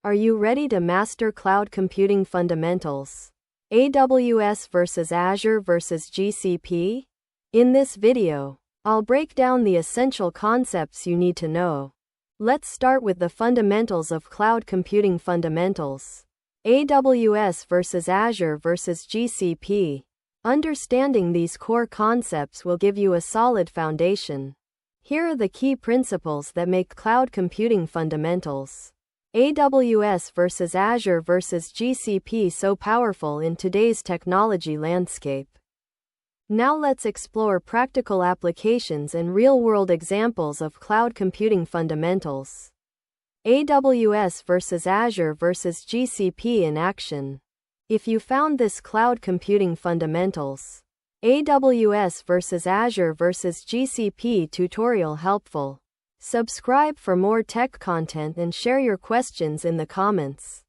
Are you ready to master cloud computing fundamentals? AWS versus Azure versus GCP? In this video, I'll break down the essential concepts you need to know. Let's start with the fundamentals of cloud computing fundamentals. AWS versus Azure versus GCP. Understanding these core concepts will give you a solid foundation. Here are the key principles that make cloud computing fundamentals. AWS versus Azure versus GCP so powerful in today's technology landscape. Now let's explore practical applications and real-world examples of cloud computing fundamentals. AWS versus Azure versus GCP in action. If you found this cloud computing fundamentals, AWS versus Azure versus GCP tutorial helpful, subscribe for more tech content and share your questions in the comments.